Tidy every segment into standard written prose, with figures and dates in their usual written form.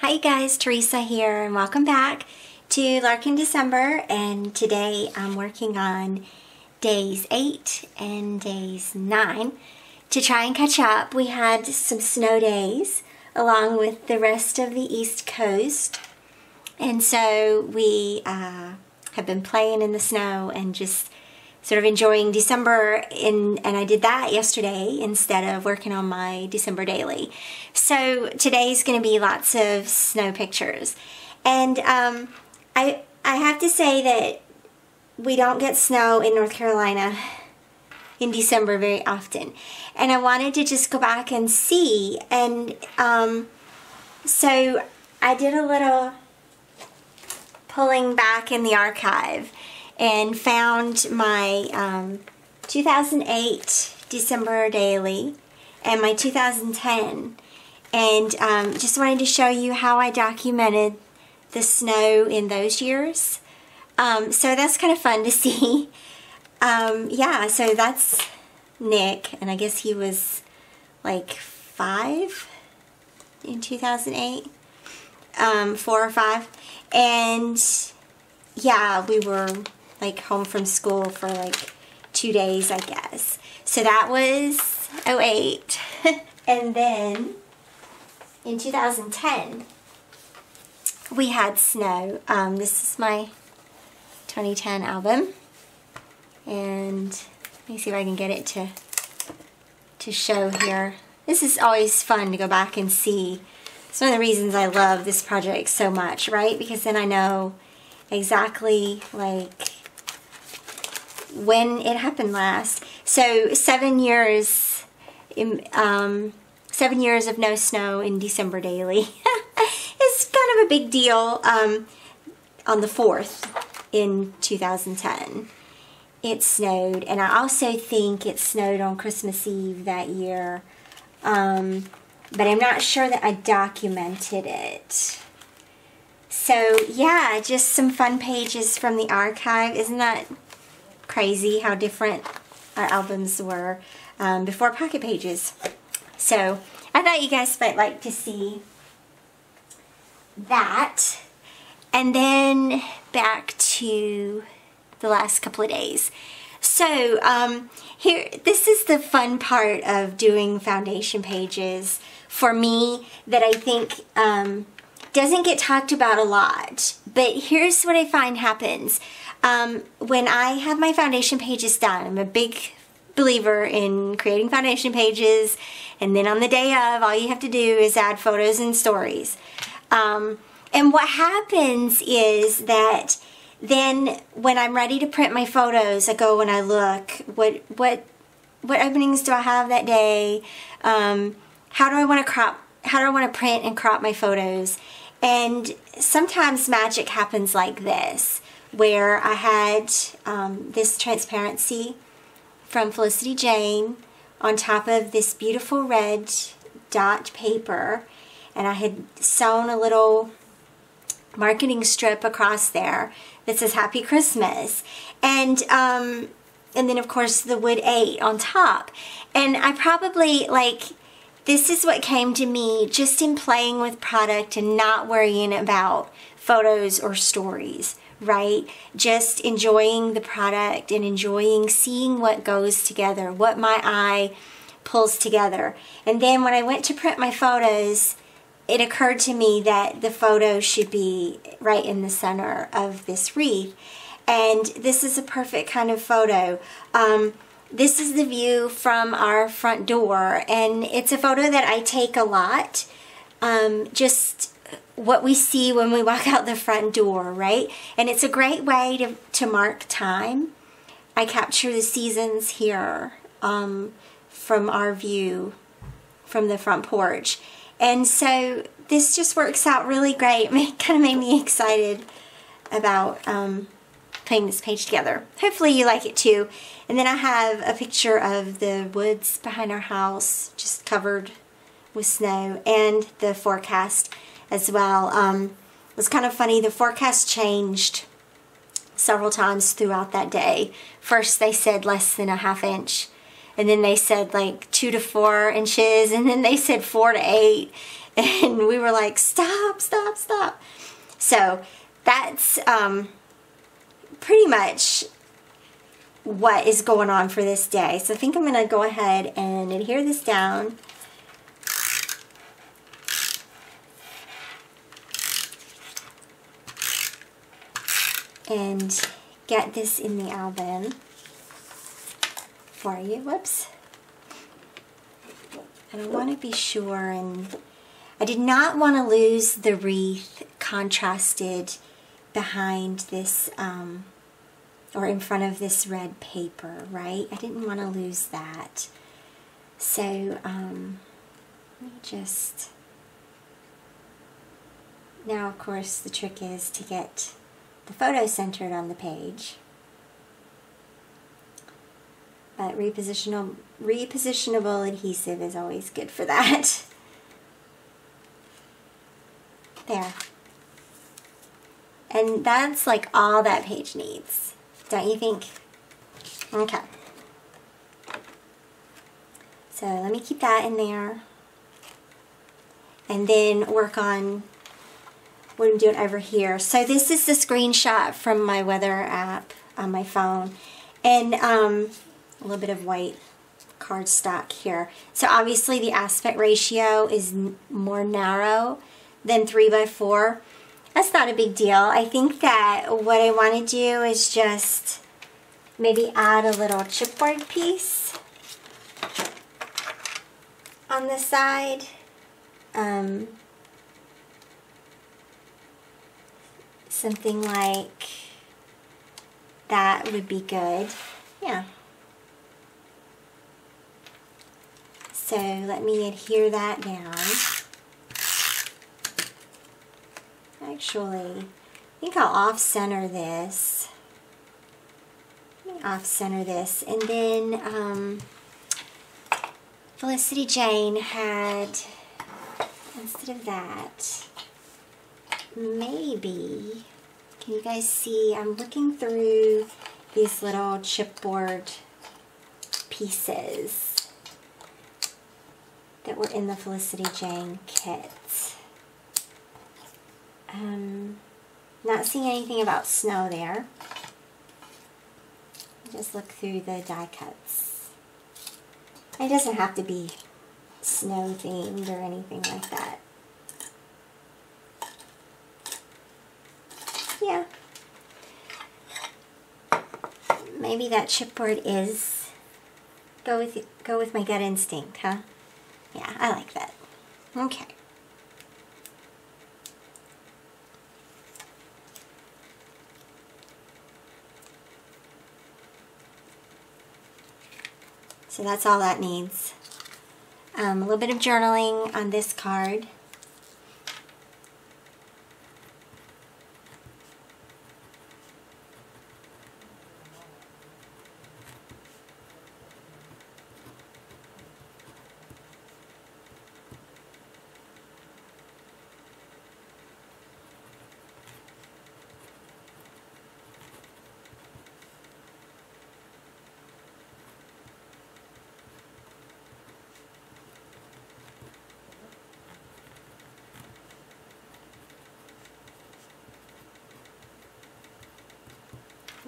Hi guys, Theresa here and welcome back to Larkindecember, and today I'm working on days 8 and days 9 to try and catch up. We had some snow days along with the rest of the East Coast, and so we have been playing in the snow and just sort of enjoying December, and I did that yesterday instead of working on my December daily. So today's going to be lots of snow pictures. And I have to say that we don't get snow in North Carolina in December very often. And I wanted to just go back and see. And so I did a little pulling back in the archive and found my 2008 December daily and my 2010, and just wanted to show you how I documented the snow in those years. So that's kind of fun to see. Yeah, so that's Nick, and I guess he was like 5 in 2008, 4 or 5, and yeah, we were like home from school for like 2 days, I guess. So that was 08. And then in 2010 we had snow. This is my 2010 album, and let me see if I can get it to show here. This is always fun to go back and see. It's one of the reasons I love this project so much, right? Because then I know exactly like when it happened last. So 7 years, 7 years of no snow in December daily. It's kind of a big deal. On the 4th in 2010, it snowed, and I also think it snowed on Christmas Eve that year. But I'm not sure that I documented it. So yeah, just some fun pages from the archive. Isn't that crazy how different our albums were before Pocket Pages? So I thought you guys might like to see that. And then back to the last couple of days. So here, this is the fun part of doing foundation pages for me that I think doesn't get talked about a lot. But here's what I find happens. When I have my foundation pages done, I'm a big believer in creating foundation pages, and then on the day of, all you have to do is add photos and stories. And what happens is that then when I'm ready to print my photos, I go and I look, what openings do I have that day? How do I want to print and crop my photos? And sometimes magic happens like this, where I had this transparency from Felicity Jane on top of this beautiful red dot paper, and I had sewn a little marketing strip across there that says Happy Christmas, and then of course the wood 8 on top. And I probably, like, this is what came to me just in playing with product and not worrying about photos or stories, right? Just enjoying the product and enjoying seeing what goes together, what my eye pulls together. And then when I went to print my photos, it occurred to me that the photo should be right in the center of this wreath. And this is a perfect kind of photo. This is the view from our front door, and it's a photo that I take a lot. Just what we see when we walk out the front door, right? And it's a great way to mark time. I capture the seasons here from our view from the front porch. And so this just works out really great. It kind of made me excited about putting this page together. Hopefully you like it too. And then I have a picture of the woods behind our house just covered with snow, and the forecast as well. It was kind of funny. The forecast changed several times throughout that day. First they said less than a ½ inch. and then they said like 2 to 4 inches, and then they said 4 to 8, and we were like, stop, stop, stop. So that's pretty much what is going on for this day. So I think I'm going to go ahead and adhere this down. And get this in the album for you. Whoops. And I want to be sure, and I did not want to lose the wreath contrasted behind this, or in front of this red paper, right? I didn't want to lose that. So, let me just, now of course the trick is to get the photo centered on the page. But repositionable adhesive is always good for that. There. And that's like all that page needs, don't you think? Okay. So let me keep that in there. And then work on what I'm doing over here. So this is the screenshot from my weather app on my phone. And a little bit of white cardstock here. So obviously the aspect ratio is more narrow than 3x4. That's not a big deal. I think that what I want to do is just maybe add a little chipboard piece on the side. Something like that would be good. Yeah. So let me adhere that down. Actually, I think I'll off-center this. Let me off-center this. And then Felicity Jane had, instead of that, maybe, can you guys see, I'm looking through these little chipboard pieces that were in the Felicity Jane kit. Not seeing anything about snow there. Just look through the die cuts. It doesn't have to be snow themed or anything like that. Yeah. Maybe that chipboard is go with my gut instinct, huh? Yeah, I like that. Okay. So that's all that needs. A little bit of journaling on this card.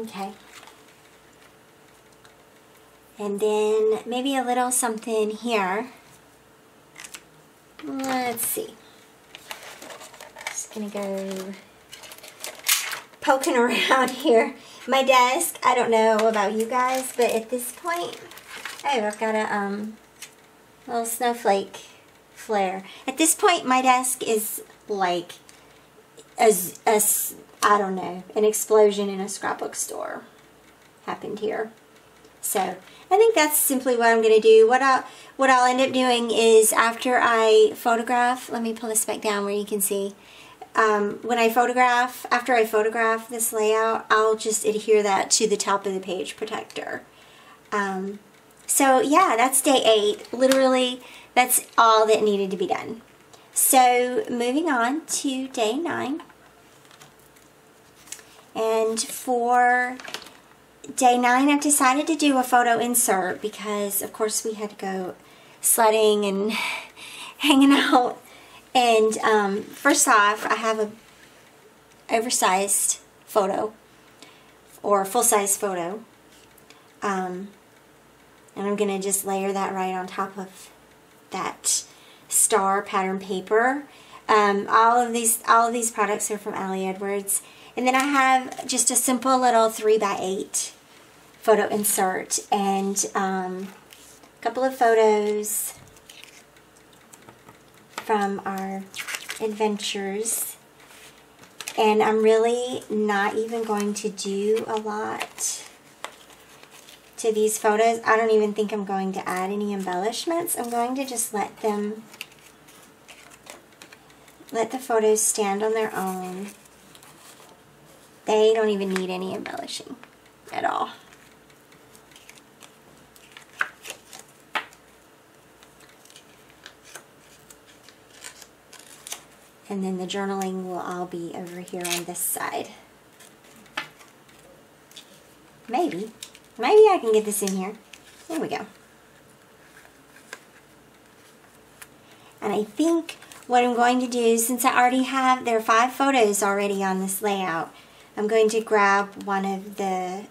Okay. And then maybe a little something here. Let's see. Just gonna go poking around here. My desk, I don't know about you guys, but at this point, oh, I've got a little snowflake flare. At this point, my desk is like as I don't know, an explosion in a scrapbook store happened here. So I think that's simply what I'm going to do. What I'll end up doing is after I photograph, let me pull this back down where you can see. After I photograph this layout, I'll just adhere that to the top of the page protector. So yeah, that's day 8. Literally, that's all that needed to be done. So moving on to day 9. And for day 9, I've decided to do a photo insert because, of course, we had to go sledding and hanging out. And first off, I have a oversized photo or full-size photo. And I'm going to just layer that right on top of that star pattern paper. All of these products are from Allie Edwards. And then I have just a simple little 3x8 photo insert and a couple of photos from our adventures. And I'm really not even going to do a lot to these photos. I don't even think I'm going to add any embellishments. I'm going to just let the photos stand on their own. They don't even need any embellishing at all. And then the journaling will all be over here on this side. Maybe I can get this in here. There we go. And I think what I'm going to do, since I already have, there are 5 photos already on this layout, I'm going to grab one of the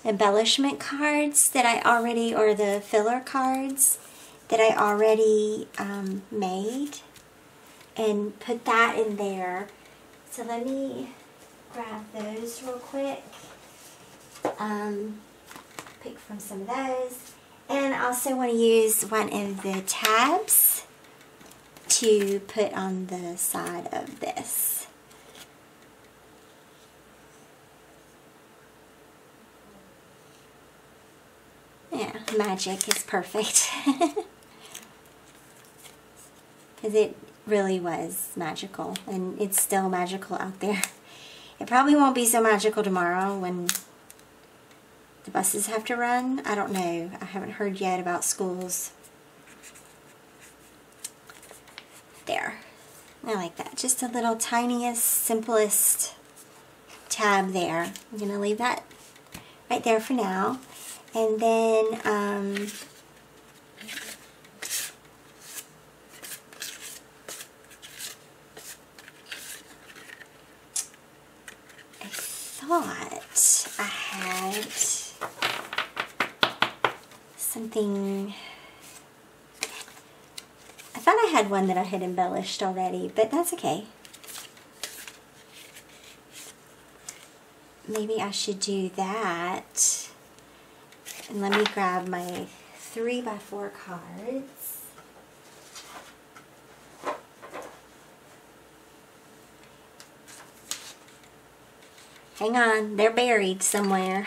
embellishment cards that I already, or the filler cards that I already made, and put that in there. So let me grab those real quick. Pick from some of those. And I also want to use one of the tabs to put on the side of this. Yeah, magic is perfect. Because it really was magical, and it's still magical out there. It probably won't be so magical tomorrow when the buses have to run. I don't know. I haven't heard yet about schools. There. I like that. Just a little tiniest, simplest tab there. I'm going to leave that right there for now. And then I thought I had something. I thought I had one that I had embellished already, but that's okay. Maybe I should do that. And let me grab my 3x4 cards. Hang on, they're buried somewhere.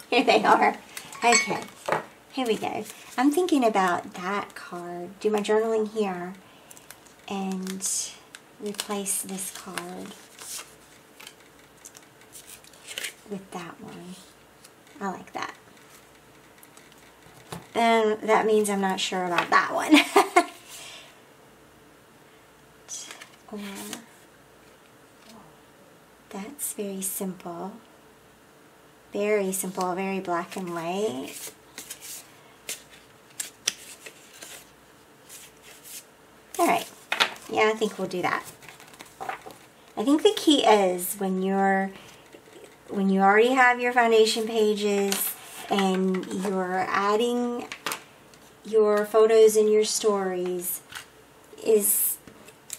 Here they are. Okay, here we go. I'm thinking about that card. Do my journaling here and replace this card with that one. I like that. Then that means I'm not sure about that one. Or that's very simple. Very simple, very black and white. Alright. Yeah, I think we'll do that. I think the key is when you already have your foundation pages and you're adding your photos and your stories, is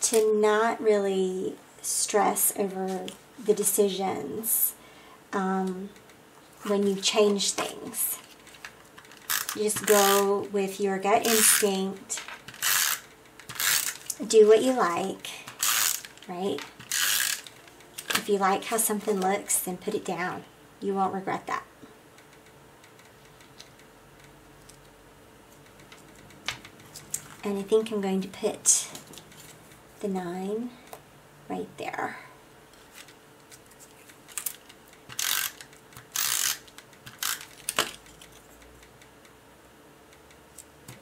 to not really stress over the decisions when you change things. You just go with your gut instinct, do what you like, right? If you like how something looks, then put it down. You won't regret that. And I think I'm going to put the 9 right there.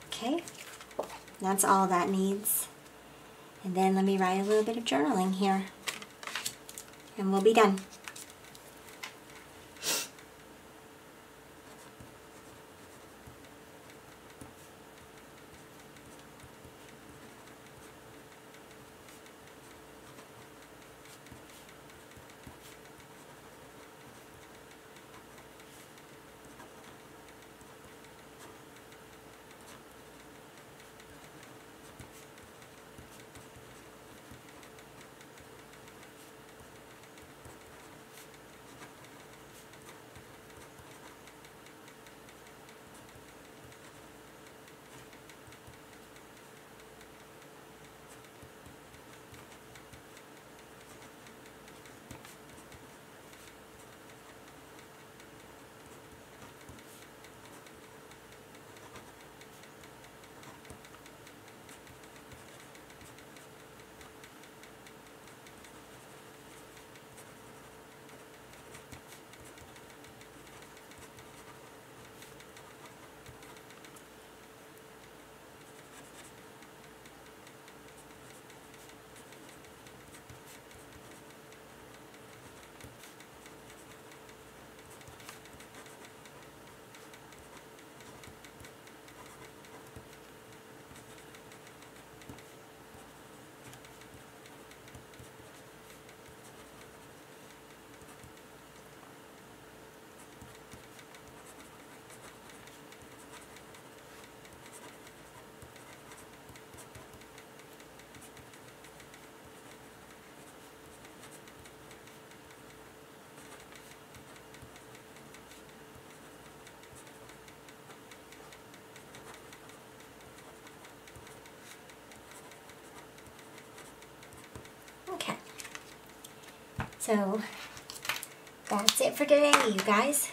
Okay, that's all that needs. And then let me write a little bit of journaling here. And we'll be done. So that's it for today, you guys.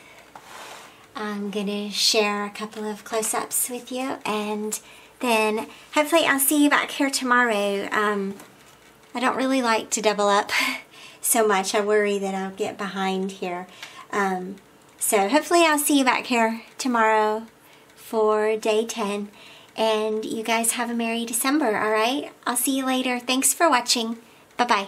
I'm gonna share a couple of close-ups with you, and then hopefully I'll see you back here tomorrow. I don't really like to double up so much. I worry that I'll get behind here. So hopefully I'll see you back here tomorrow for day 10. And you guys have a Merry December, alright? I'll see you later. Thanks for watching. Bye-bye.